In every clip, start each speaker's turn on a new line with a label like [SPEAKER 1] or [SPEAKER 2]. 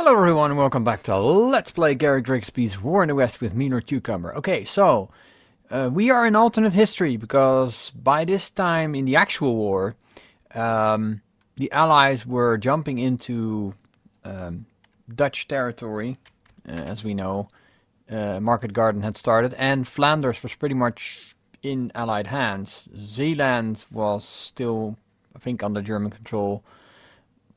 [SPEAKER 1] Hello everyone, welcome back to Let's Play Grigsby's War in the West with me, Lord Cucumber. Okay, so we are in alternate history because by this time in the actual war, the Allies were jumping into Dutch territory, as we know. Market Garden had started, and Flanders was pretty much in Allied hands. Zeeland was still, I think, under German control,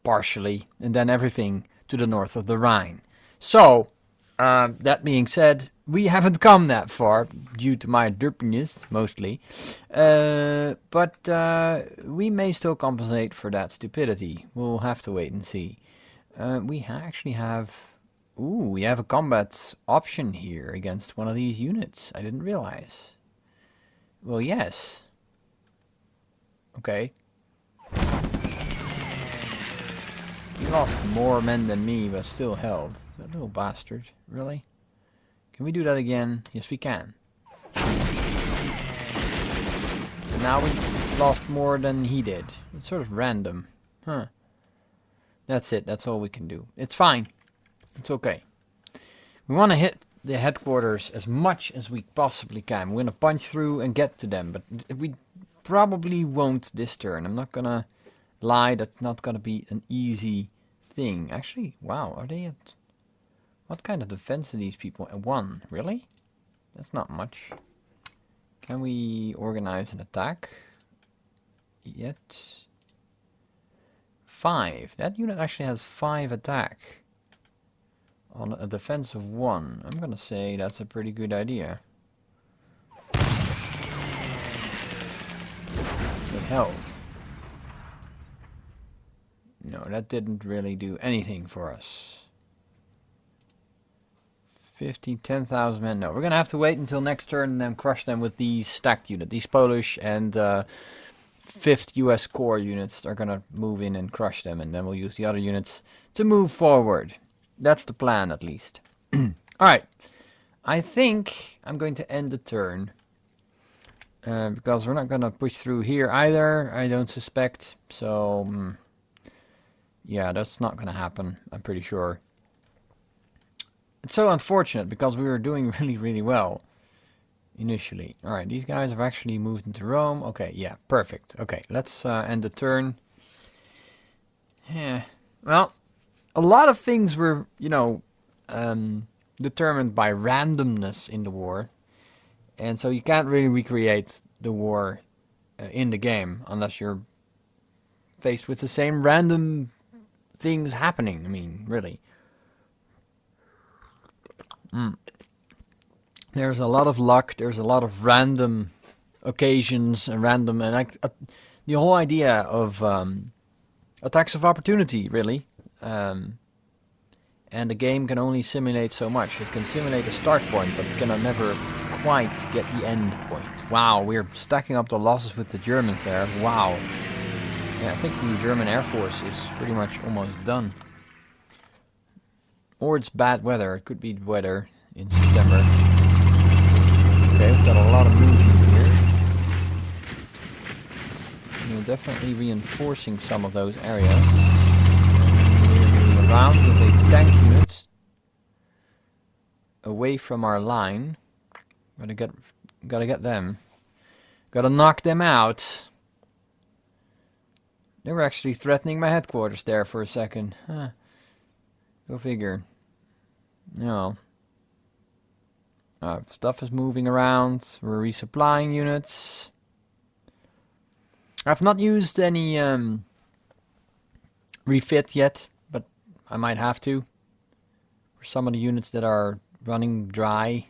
[SPEAKER 1] partially, and then everything to the north of the Rhine. So, that being said, we haven't come that far, due to my derpiness, mostly. But we may still compensate for that stupidity. We'll have to wait and see. We actually have... Ooh, we have a combat option here against one of these units. I didn't realize. Well, yes. Okay. He lost more men than me, but still held. That little bastard. Really? Can we do that again? Yes, we can. And now we lost more than he did. It's sort of random. Huh. That's it. That's all we can do. It's fine. It's okay. We want to hit the headquarters as much as we possibly can. We're going to punch through and get to them. But we probably won't this turn. I'm not going to lie, that's not gonna be an easy thing. Actually, wow, are they at... What kind of defense are these people at 1? Really? That's not much. Can we organize an attack? Yet? 5. That unit actually has 5 attack. On a defense of 1. I'm gonna say that's a pretty good idea. They held. No, that didn't really do anything for us. 10,000 men. No, we're going to have to wait until next turn and then crush them with these stacked units. These Polish and 5th US Corps units are going to move in and crush them. And then we'll use the other units to move forward. That's the plan, at least. Alright. I think I'm going to end the turn. Because we're not going to push through here either, I don't suspect. So... yeah, that's not going to happen, I'm pretty sure. It's so unfortunate because we were doing really well initially. Alright, these guys have actually moved into Rome. Okay, yeah, perfect. Okay, let's end the turn. Yeah, well, a lot of things were, you know, determined by randomness in the war. And so you can't really recreate the war in the game unless you're faced with the same random things happening. I mean, really. There's a lot of luck. There's a lot of random occasions and random, and the whole idea of attacks of opportunity, really. And the game can only simulate so much. It can simulate a start point, but it can never quite get the end point. Wow, we're stacking up the losses with the Germans there. Wow. Yeah, I think the German Air Force is pretty much almost done. Or it's bad weather. It could be weather in September. Okay, we've got a lot of movement here. We're definitely reinforcing some of those areas. We're moving around with a tank unit away from our line. Gotta get them. Gotta knock them out. They were actually threatening my headquarters there for a second. Huh. Go figure. No. Stuff is moving around. We're resupplying units. I've not used any refit yet, but I might have to. For some of the units that are running dry.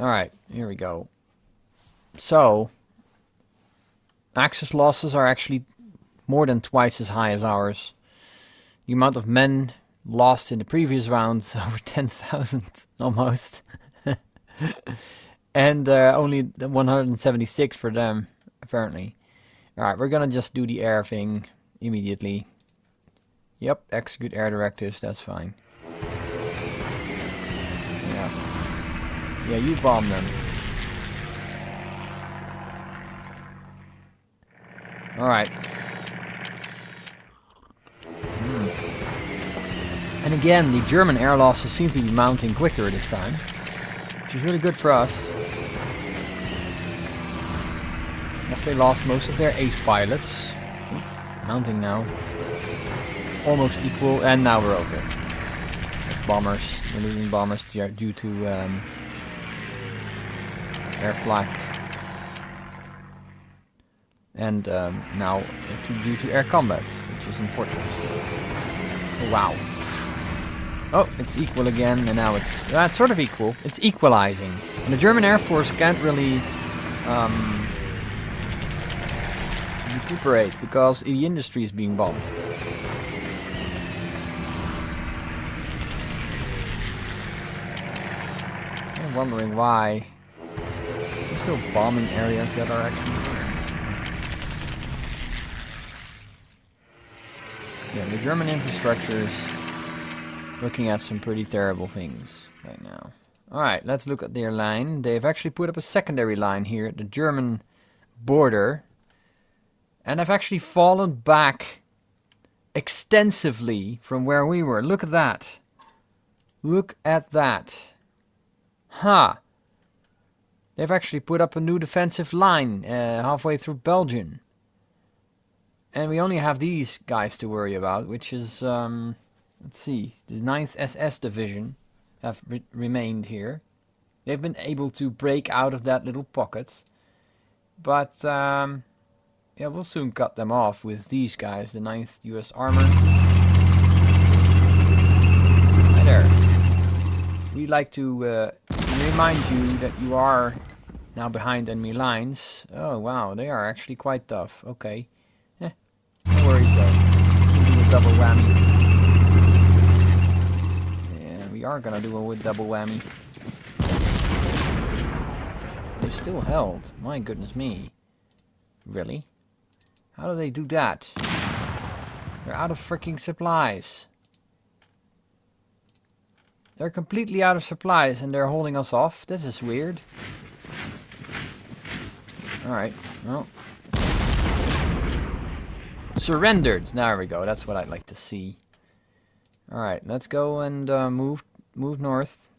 [SPEAKER 1] Alright, here we go. So... Axis losses are actually more than twice as high as ours. The amount of men lost in the previous rounds, over 10,000 almost. And only 176 for them, apparently. Alright, we're gonna just do the air thing immediately. Yep, execute air directives, that's fine. Yeah, you bomb them. Alright. And again, the German air losses seem to be mounting quicker this time, which is really good for us. Guess they lost most of their ace pilots. Mounting now. Almost equal, and now we're over. Bombers. We're losing bombers due to air flak. And now due to air combat, which is unfortunate. Oh, wow. Oh, it's equal again, and now it's sort of equal. It's equalizing. And the German Air Force can't really recuperate because the industry is being bombed. I'm wondering why. There's still bombing areas that are actually... Yeah, the German infrastructure is looking at some pretty terrible things right now. Alright, let's look at their line. They've actually put up a secondary line here at the German border. And have actually fallen back extensively from where we were. Look at that. Look at that. Huh. They've actually put up a new defensive line halfway through Belgium. And we only have these guys to worry about, which is, let's see, the 9th SS Division have remained here. They've been able to break out of that little pocket. But, yeah, we'll soon cut them off with these guys, the 9th US Armor. Hi there. We'd like to remind you that you are now behind enemy lines. Oh, wow, they are actually quite tough. Okay. No worries though. We can do a double whammy. Yeah, we are gonna do a double whammy. They're still held. My goodness me. Really? How do they do that? They're out of freaking supplies. They're completely out of supplies and they're holding us off. This is weird. Alright, well. Surrendered. There we go. That's what I'd like to see. Alright, let's go and move north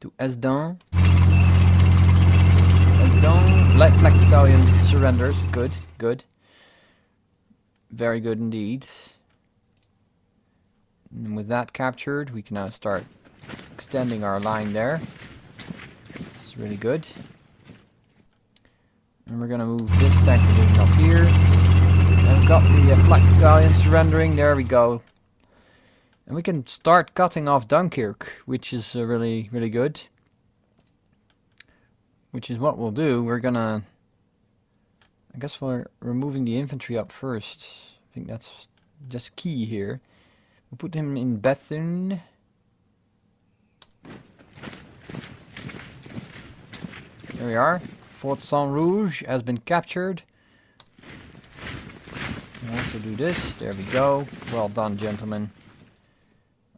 [SPEAKER 1] to Esden. Esden, light flak battalion surrenders. Good, good. Very good indeed. And with that captured, we can now start extending our line there. It's really good. And we're gonna move this tank division up here. And we've got the flak battalion surrendering. There we go. And we can start cutting off Dunkirk, which is really, really good. Which is what we'll do. We're gonna... I guess we're moving the infantry up first. I think that's just key here. We'll put him in Bethune. There we are. Fort Saint Rouge has been captured. We'll also do this. There we go. Well done, gentlemen.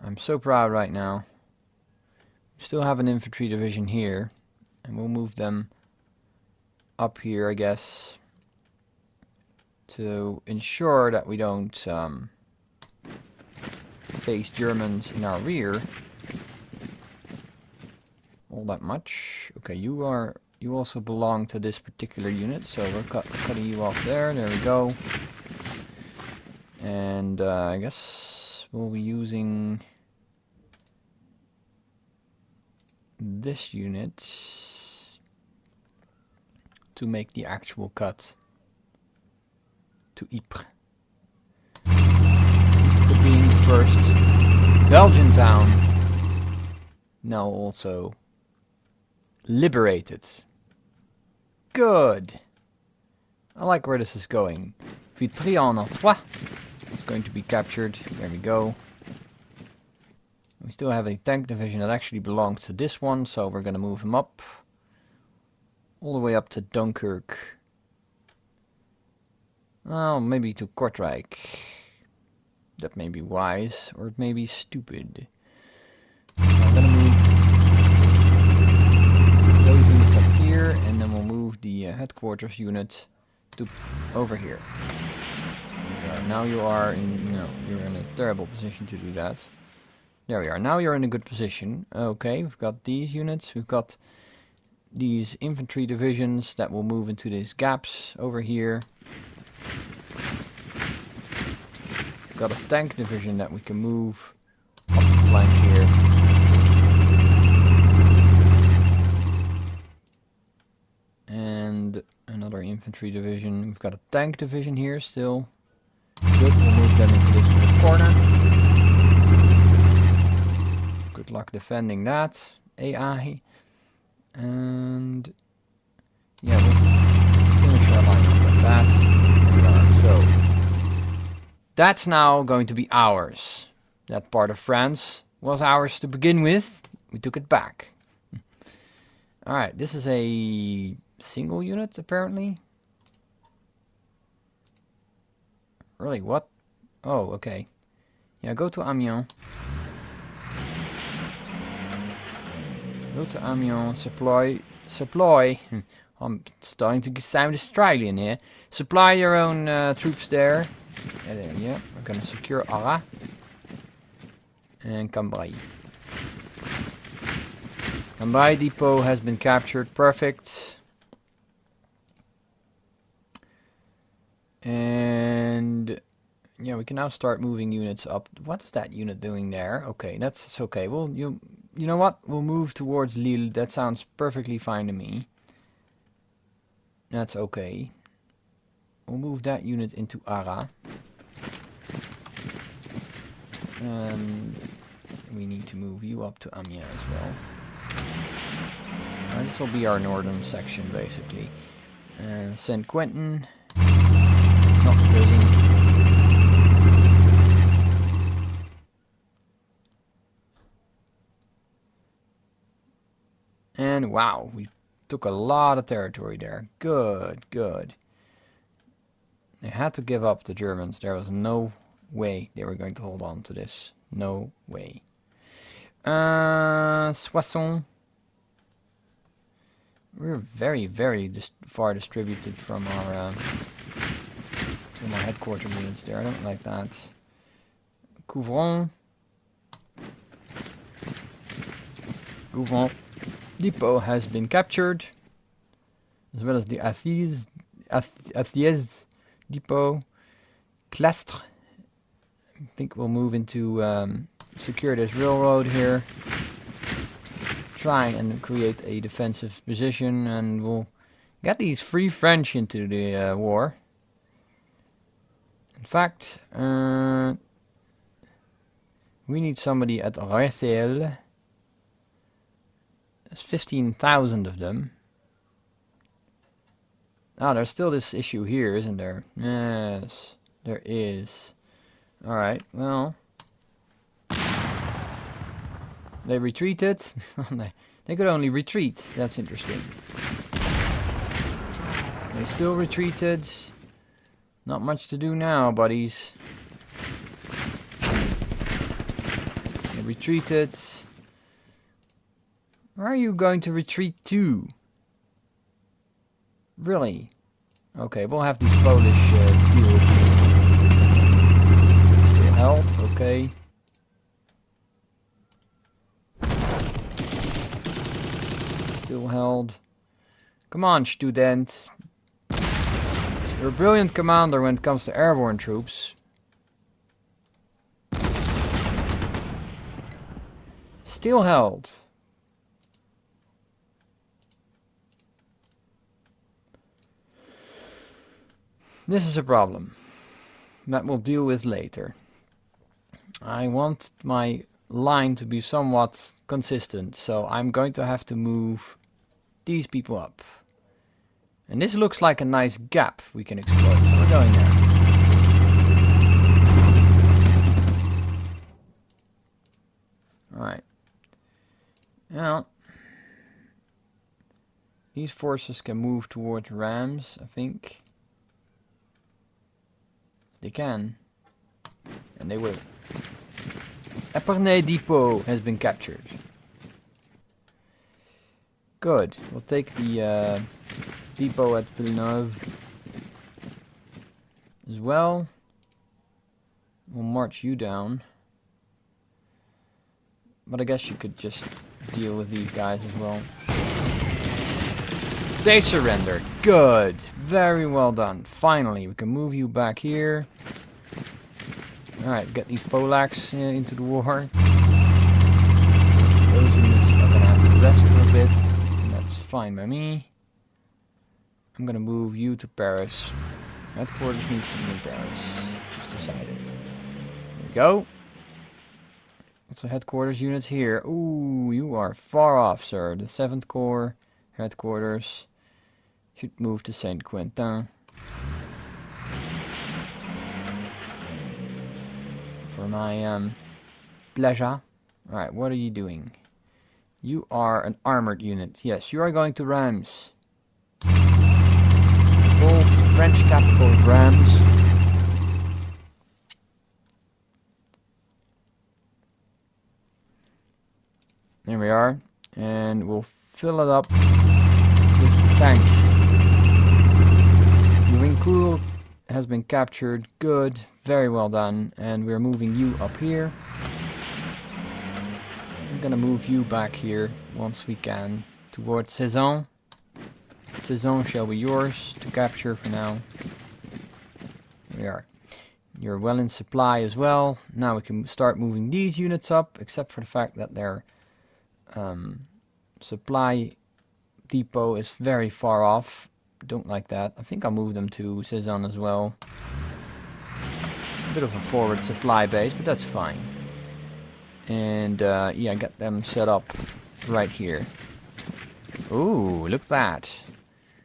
[SPEAKER 1] I'm so proud right now. We still have an infantry division here. And we'll move them up here, I guess, to ensure that we don't face Germans in our rear all that much. Okay, you also belong to this particular unit, so we're cutting you off there. There we go. And I guess we'll be using this unit to make the actual cut to Ypres. Ypres being the first Belgian town now also liberated. Good. I like where this is going. Vitry-en-Artois is going to be captured. There we go. We still have a tank division that actually belongs to this one, so we're going to move him up. All the way up to Dunkirk. Well, maybe to Kortrijk. That may be wise, or it may be stupid. I'm going to move those units up here, and then we'll move the headquarters unit to over here. Now you are in, you're in a terrible position to do that. There we are. Now you're in a good position. Okay, we've got these units. We've got these infantry divisions that will move into these gaps over here. We've got a tank division that we can move up the flank here. And another infantry division. We've got a tank division here still. Good, we'll move them into this little corner. Good luck defending that, AI. And yeah, we'll finish our lineup like that. There we are. So that's now going to be ours. That part of France was ours to begin with. We took it back. Alright, this is a single unit apparently. Really, what? Oh, okay. Yeah, go to Amiens. Go to Amiens, supply. I'm starting to sound Australian here. Supply your own troops there. Yeah, we're gonna secure Arras. And Cambrai. Cambrai depot has been captured, perfect. And yeah, we can now start moving units up. What is that unit doing there? Okay, that's okay. Well, you know what? We'll move towards Lille. That sounds perfectly fine to me. That's okay. We'll move that unit into Arras. And we need to move you up to Amiens as well. This will be our northern section, basically. Saint Quentin. Not the prison. And wow, we took a lot of territory there. Good, good. They had to give up, the Germans. There was no way they were going to hold on to this. No way. Soissons. We're very, very far distributed from our headquarters units there. I don't like that. Couvron. Couvron depot has been captured, as well as the Athiez depot. Clastres. I think we'll move into secure this railroad here. Try and create a defensive position, and we'll get these Free French into the war. In fact, we need somebody at Rethel. There's 15,000 of them. Ah, there's still this issue here, isn't there? Yes, there is. Alright, well. They retreated. They could only retreat. That's interesting. They still retreated. Not much to do now, buddies. They retreated. Where are you going to retreat to? Really? Okay, we'll have these Polish deals. Still held, okay. Still held. Come on, student. You're a brilliant commander when it comes to airborne troops. Still held. This is a problem that we'll deal with later. I want my line to be somewhat consistent, so I'm going to have to move these people up. And this looks like a nice gap we can exploit, so we're going there. Alright. Now, these forces can move towards Rams, I think. They can. And they will. Epernay Depot has been captured. Good. We'll take the depot at Villeneuve as well. We'll march you down. But I guess you could just deal with these guys as well. They surrendered. Good. Very well done. Finally, we can move you back here. Alright, get these Polacks into the war. Those units are going to have to rest for a bit. And that's fine by me. I'm going to move you to Paris. Headquarters needs to be in Paris. Just decided. There we go. Also headquarters units here. Ooh, you are far off, sir. The 7th Corps headquarters should move to Saint Quentin. For my pleasure. Alright, what are you doing? You are an armored unit. Yes, you are going to Reims. Old French capital of Reims. There we are. And we'll fill it up with tanks. Urincourt has been captured. Good. Very well done. And we're moving you up here. I'm gonna move you back here once we can towards Cezanne. Cezanne shall be yours to capture for now. There we are. You're well in supply as well. Now we can start moving these units up, except for the fact that their supply depot is very far off. Don't like that. I think I'll move them to Cezanne as well. A bit of a forward supply base, but that's fine. And yeah, get them set up right here. Ooh, look at that.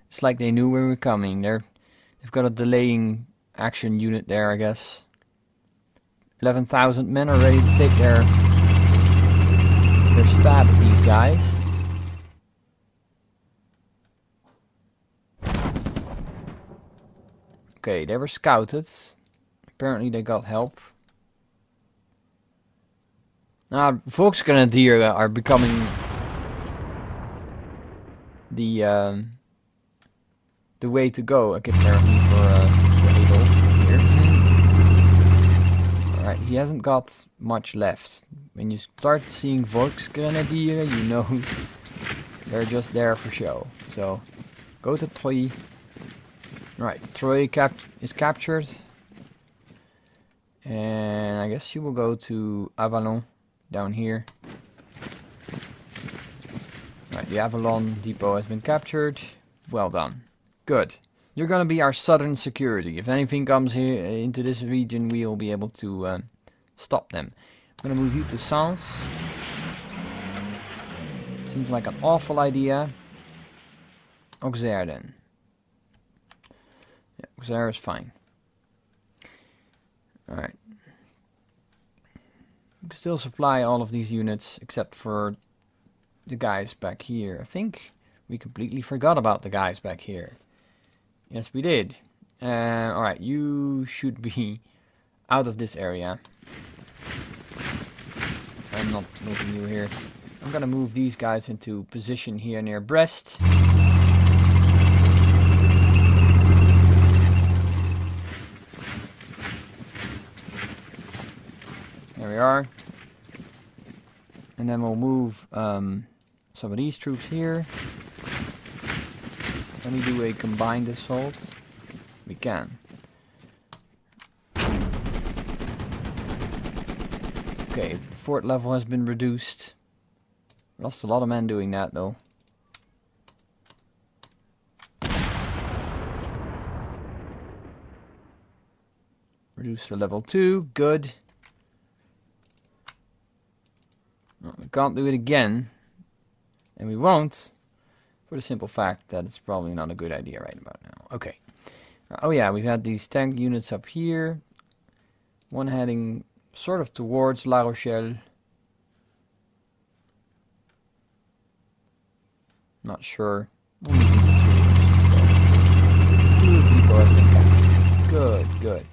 [SPEAKER 1] It's like they knew we were coming. They've got a delaying action unit there, I guess. 11,000 men are ready to take their stab at these guys. Okay, they were scouted. Apparently they got help. Now, Volksgrenadier are becoming the way to go, apparently, for Adolf here. Alright, he hasn't got much left. When you start seeing Volksgrenadier, you know they're just there for show. So, go to Troyes. Right, Troyes is captured. And I guess you will go to Avalon, down here. Right, the Avalon depot has been captured. Well done. Good. You're gonna be our southern security. If anything comes here into this region, we'll be able to stop them. I'm gonna move you to Sens. Seems like an awful idea. Auxerre then. Yeah, Auxerre is fine. Alright. We can still supply all of these units except for the guys back here. I think we completely forgot about the guys back here. Yes, we did. Alright, you should be out of this area. I'm not moving you here. I'm gonna move these guys into position here near Brest. There we are. And then we'll move some of these troops here. Can we do a combined assault? We can. Okay, the fort level has been reduced. Lost a lot of men doing that though. Reduced to level 2, good. Well, we can't do it again. And we won't. For the simple fact that it's probably not a good idea right about now. Okay. Oh yeah, we've had these tank units up here. One heading sort of towards La Rochelle. Not sure. We'll move into Tours instead. Tours depot has been captured. Good, good.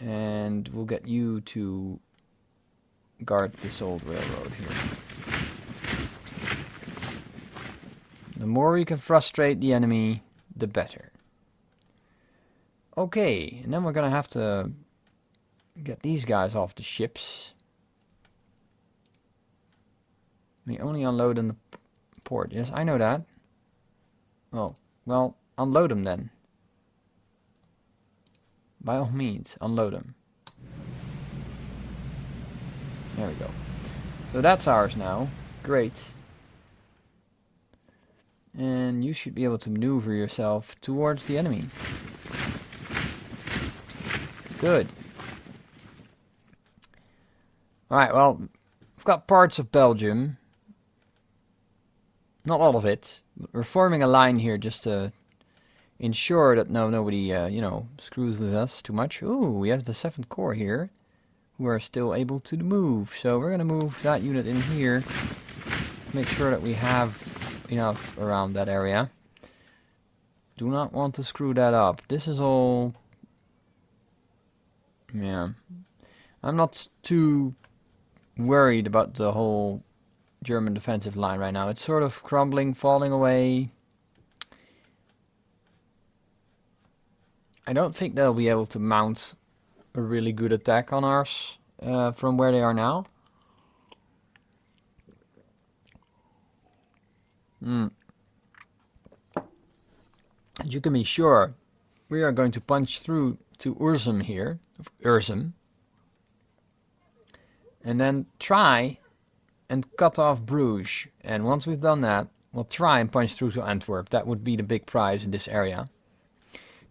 [SPEAKER 1] And we'll get you to guard this old railroad here. The more we can frustrate the enemy, the better. Okay, and then we're gonna have to get these guys off the ships. We only unload in the port. Yes, I know that. Oh, well, unload them then. By all means, unload them. There we go. So that's ours now. Great. And you should be able to maneuver yourself towards the enemy. Good. Alright, well, we've got parts of Belgium. Not all of it. We're forming a line here just to ensure that nobody, you know, screws with us too much. Ooh, we have the 7th Corps here, who are still able to move. So we're going to move that unit in here. Make sure that we have enough around that area. Do not want to screw that up. This is all... Yeah. I'm not too worried about the whole German defensive line right now. It's sort of crumbling, falling away. I don't think they'll be able to mount a really good attack on ours from where they are now. As you can be sure, we are going to punch through to Urzum here, Urzum, and then try and cut off Bruges. And once we've done that, we'll try and punch through to Antwerp. That would be the big prize in this area.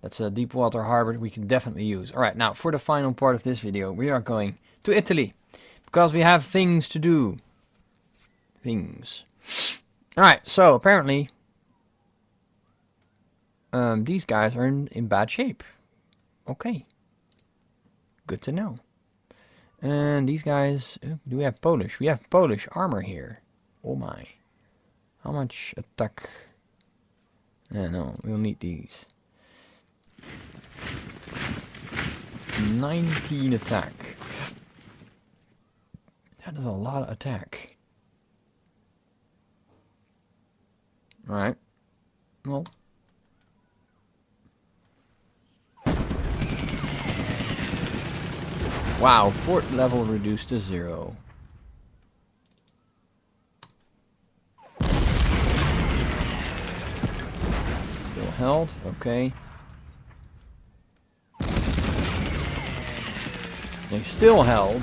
[SPEAKER 1] That's a deep water harbor we can definitely use. Alright, now for the final part of this video, we are going to Italy. Because we have things to do. Things. Alright, so apparently these guys are in bad shape. Okay. Good to know. And these guys, do we have Polish? We have Polish armor here. Oh my. How much attack? No, we'll need these. 19 attack. That is a lot of attack. Alright. Well. Wow, fort level reduced to 0. Still held, okay. They still held.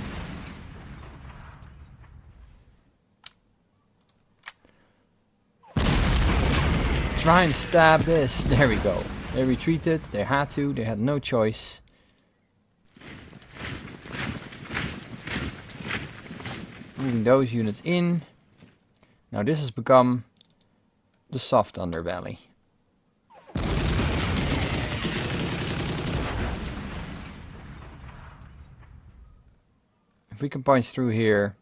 [SPEAKER 1] Try and stab this. There we go. They retreated, they had to, they had no choice. Moving those units in. Now this has become the soft underbelly. If we can punch through here,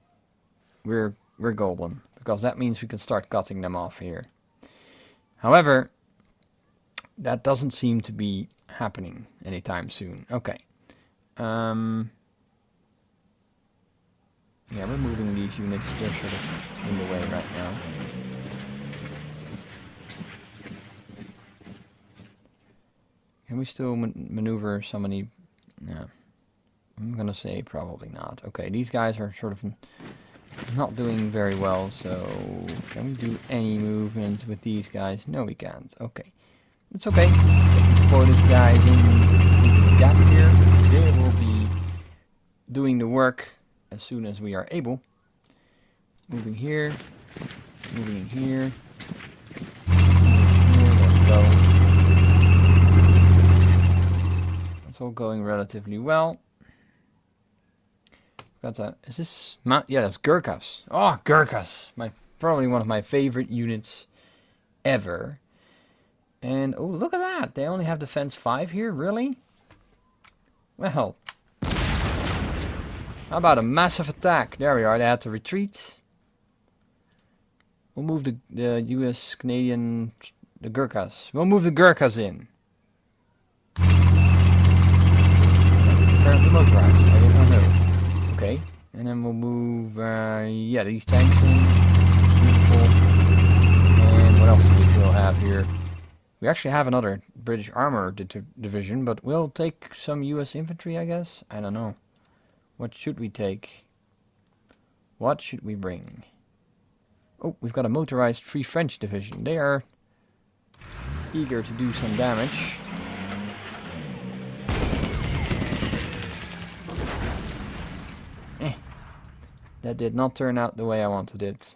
[SPEAKER 1] we're golden, because that means we can start cutting them off here. However, that doesn't seem to be happening anytime soon. Okay. Yeah, we're moving these units. They're sort of in the way right now. Can we still maneuver so many? No. I'm gonna say probably not. Okay, these guys are sort of not doing very well, so can we do any movement with these guys? No, we can't. Okay. It's okay. Pour these guys into the gap here. They will be doing the work as soon as we are able. Moving here. Moving in here. Moving here. There we go. That's all going relatively well. Got that. Is this Mount? Yeah, that's Gurkhas. Oh, Gurkhas! Probably one of my favorite units ever. And oh, look at that! They only have defense 5 here. Really? Well, how about a massive attack? There we are. They had to retreat. We'll move the U.S. Canadian, the Gurkhas. We'll move the Gurkhas in. Apparently motorized. I did not know. Okay, and then we'll move, yeah, these tanks in. Beautiful. And what else do we still have here? We actually have another British armor division, but we'll take some US infantry, I guess. I don't know. What should we take? What should we bring? Oh, we've got a motorized Free French division. They are eager to do some damage. That did not turn out the way I wanted it.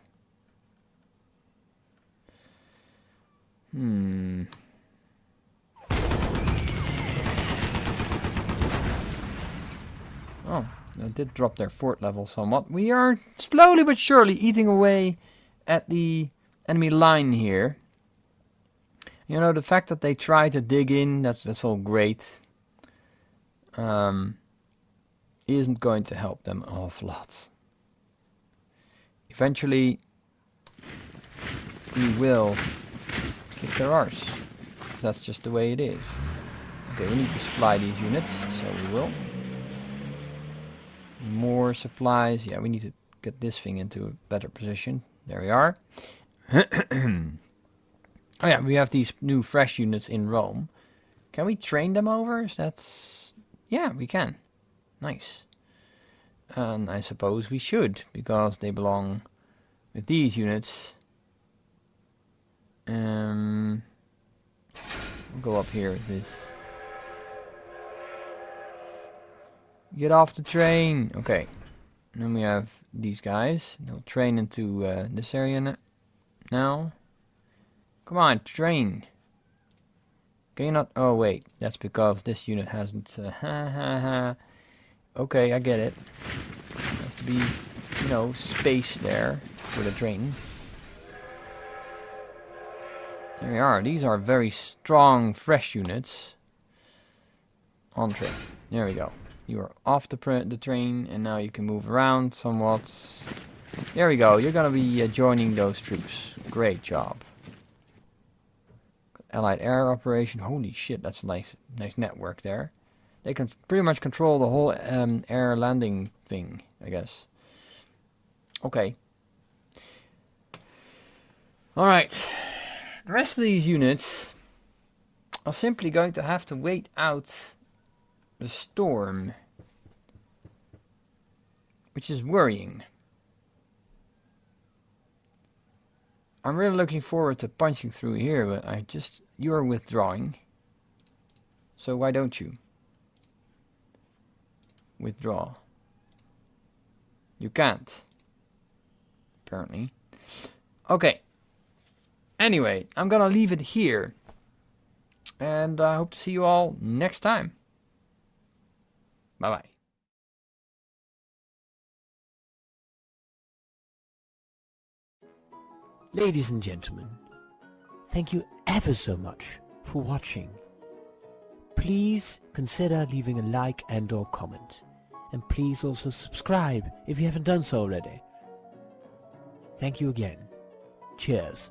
[SPEAKER 1] Oh, that did drop their fort level somewhat. We are slowly but surely eating away at the enemy line here. You know, the fact that they try to dig in, that's all great. Isn't going to help them an awful lot. Eventually, we will kick their arse. That's just the way it is. Okay, we need to supply these units, so we will. More supplies. Yeah, we need to get this thing into a better position. There we are. Oh yeah, we have these new fresh units in Rome. Can we train them over? Yeah, we can. Nice. And I suppose we should, because they belong with these units. We'll go up here with this. Get off the train. Okay. And then we have these guys. They'll train into this area now. Come on, train. Can you not? Oh, wait. That's because this unit hasn't. Okay, I get it. There has to be, you know, space there for the train. There we are. These are very strong, fresh units. On train. There we go. You are off the train, and now you can move around somewhat. There we go. You're gonna be joining those troops. Great job. Allied air operation. Holy shit, that's a nice network there. They can pretty much control the whole air landing thing, I guess. Okay. Alright. The rest of these units are simply going to have to wait out the storm, which is worrying. I'm really looking forward to punching through here, but you're withdrawing. So why don't you withdraw? You can't, apparently. Okay. Anyway, I'm gonna leave it here, and I hope to see you all next time. Bye-bye.
[SPEAKER 2] Ladies and gentlemen, thank you ever so much for watching. Please consider leaving a like and or comment. And please also subscribe if you haven't done so already. Thank you again. Cheers.